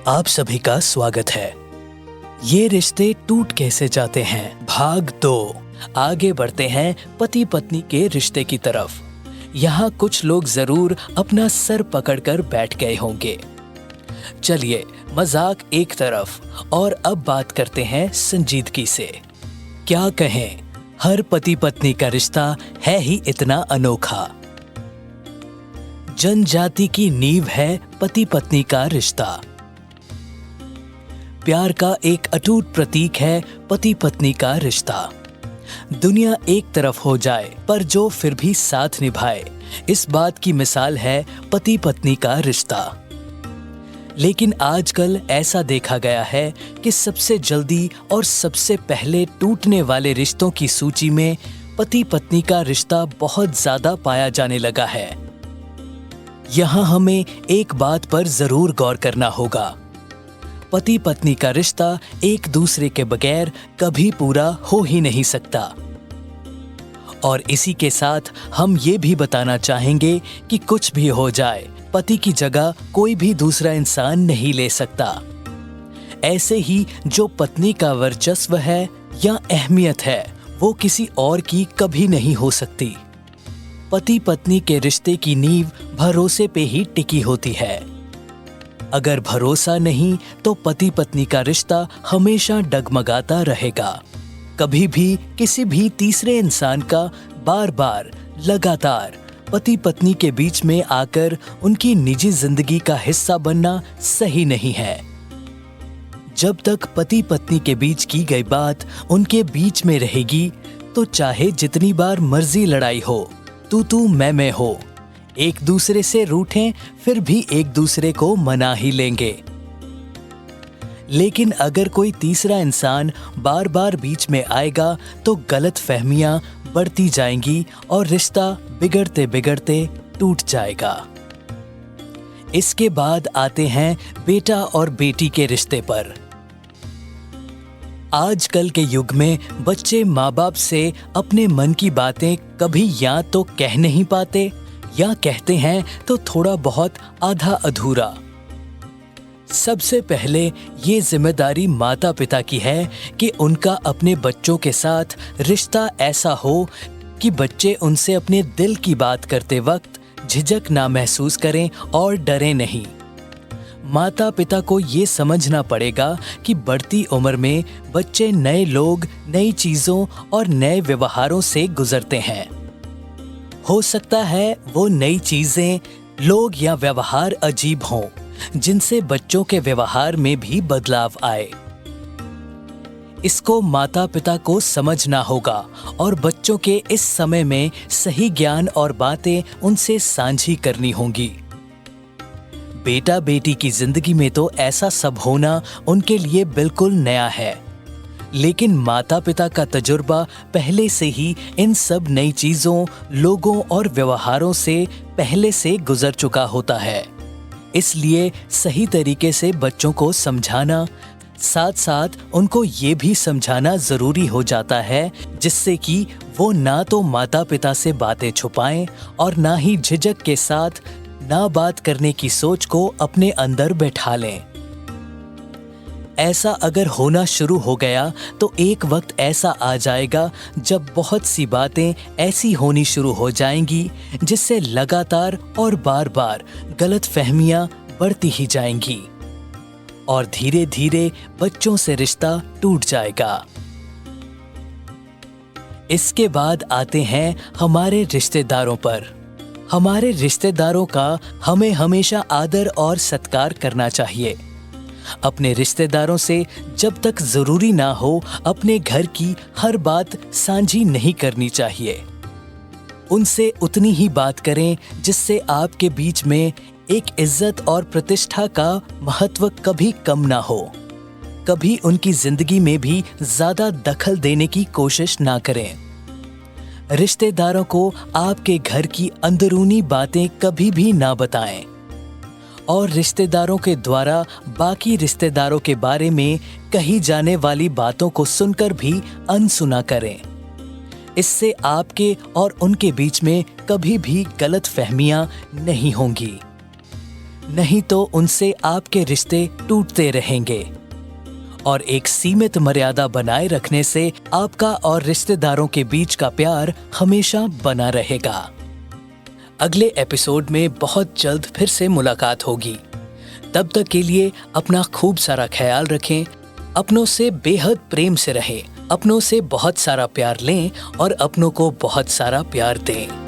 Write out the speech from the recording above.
आप सभी का स्वागत है। ये रिश्ते टूट कैसे जाते हैं, भाग 2। आगे बढ़ते हैं पति पत्नी के रिश्ते की तरफ। यहाँ कुछ लोग जरूर अपना सर पकड़कर बैठ गए होंगे। चलिए मजाक एक तरफ और अब बात करते हैं संजीदगी से। क्या कहें, हर पति पत्नी का रिश्ता है ही इतना अनोखा। जनजाति की नींव है पति पत्नी का रिश्ता। प्यार का एक अटूट प्रतीक है पति पत्नी का रिश्ता। दुनिया एक तरफ हो जाए पर जो फिर भी साथ निभाए, इस बात की मिसाल है पति पत्नी का रिश्ता। लेकिन आजकल ऐसा देखा गया है कि सबसे जल्दी और सबसे पहले टूटने वाले रिश्तों की सूची में पति पत्नी का रिश्ता बहुत ज्यादा पाया जाने लगा है। यहाँ हमें एक बात पर जरूर गौर करना होगा। पति पत्नी का रिश्ता एक दूसरे के बगैर कभी पूरा हो ही नहीं सकता। और इसी के साथ हम ये भी बताना चाहेंगे कि कुछ भी हो जाए, पति की जगह कोई भी दूसरा इंसान नहीं ले सकता। ऐसे ही जो पत्नी का वर्चस्व है या अहमियत है, वो किसी और की कभी नहीं हो सकती। पति पत्नी के रिश्ते की नींव भरोसे पे ही टिकी होती है। अगर भरोसा नहीं तो पति पत्नी का रिश्ता हमेशा डगमगाता रहेगा। कभी भी किसी भी तीसरे इंसान का बार बार लगातार पति पत्नी के बीच में आकर उनकी निजी जिंदगी का हिस्सा बनना सही नहीं है। जब तक पति पत्नी के बीच की गई बात उनके बीच में रहेगी, तो चाहे जितनी बार मर्जी लड़ाई हो, तू मैं हो, एक दूसरे से रूठें फिर भी एक दूसरे को मना ही लेंगे। लेकिन अगर कोई तीसरा इंसान बार बार बीच में आएगा तो गलत फहमियां बढ़ती जाएंगी और रिश्ता बिगड़ते बिगड़ते टूट जाएगा। इसके बाद आते हैं बेटा और बेटी के रिश्ते पर। आजकल के युग में बच्चे माँ बाप से अपने मन की बातें कभी या तो कह नहीं पाते या कहते हैं तो थोड़ा बहुत आधा अधूरा। सबसे पहले ये जिम्मेदारी माता पिता की है कि उनका अपने बच्चों के साथ रिश्ता ऐसा हो कि बच्चे उनसे अपने दिल की बात करते वक्त झिझक ना महसूस करें और डरें नहीं। माता पिता को ये समझना पड़ेगा कि बढ़ती उम्र में बच्चे नए लोग, नई चीजों और नए व्यवहारों से गुजरते हैं। हो सकता है वो नई चीजें, लोग या व्यवहार अजीब हों, जिनसे बच्चों के व्यवहार में भी बदलाव आए। इसको माता पिता को समझना होगा और बच्चों के इस समय में सही ज्ञान और बातें उनसे साझी करनी होंगी। बेटा बेटी की जिंदगी में तो ऐसा सब होना उनके लिए बिल्कुल नया है, लेकिन माता पिता का तजुर्बा पहले से ही इन सब नई चीजों, लोगों और व्यवहारों से पहले से गुजर चुका होता है। इसलिए सही तरीके से बच्चों को समझाना, साथ साथ उनको ये भी समझाना जरूरी हो जाता है, जिससे कि वो ना तो माता पिता से बातें छुपाएं और ना ही झिझक के साथ ना बात करने की सोच को अपने अंदर बैठा लें। ऐसा अगर होना शुरू हो गया तो एक वक्त ऐसा आ जाएगा जब बहुत सी बातें ऐसी होनी शुरू हो जाएंगी जिससे लगातार और बार बार गलत फहमियां बढ़ती ही जाएंगी और धीरे धीरे बच्चों से रिश्ता टूट जाएगा। इसके बाद आते हैं हमारे रिश्तेदारों पर। हमारे रिश्तेदारों का हमें हमेशा आदर और सत्कार करना चाहिए। अपने रिश्तेदारों से जब तक जरूरी ना हो अपने घर की हर बात साझी नहीं करनी चाहिए। उनसे उतनी ही बात करें जिससे आपके बीच में एक इज्जत और प्रतिष्ठा का महत्व कभी कम ना हो। कभी उनकी जिंदगी में भी ज्यादा दखल देने की कोशिश ना करें। रिश्तेदारों को आपके घर की अंदरूनी बातें कभी भी ना बताएं और रिश्तेदारों के द्वारा बाकी रिश्तेदारों के बारे में कही जाने वाली बातों को सुनकर भी अनसुना करें। इससे आपके और उनके बीच में कभी भी गलत फहमियां नहीं होंगी। नहीं तो उनसे आपके रिश्ते टूटते रहेंगे। और एक सीमित मर्यादा बनाए रखने से आपका और रिश्तेदारों के बीच का प्यार हमेशा बना रहेगा। अगले एपिसोड में बहुत जल्द फिर से मुलाकात होगी। तब तक के लिए अपना खूब सारा ख्याल रखें, अपनों से बेहद प्रेम से रहें, अपनों से बहुत सारा प्यार लें और अपनों को बहुत सारा प्यार दें।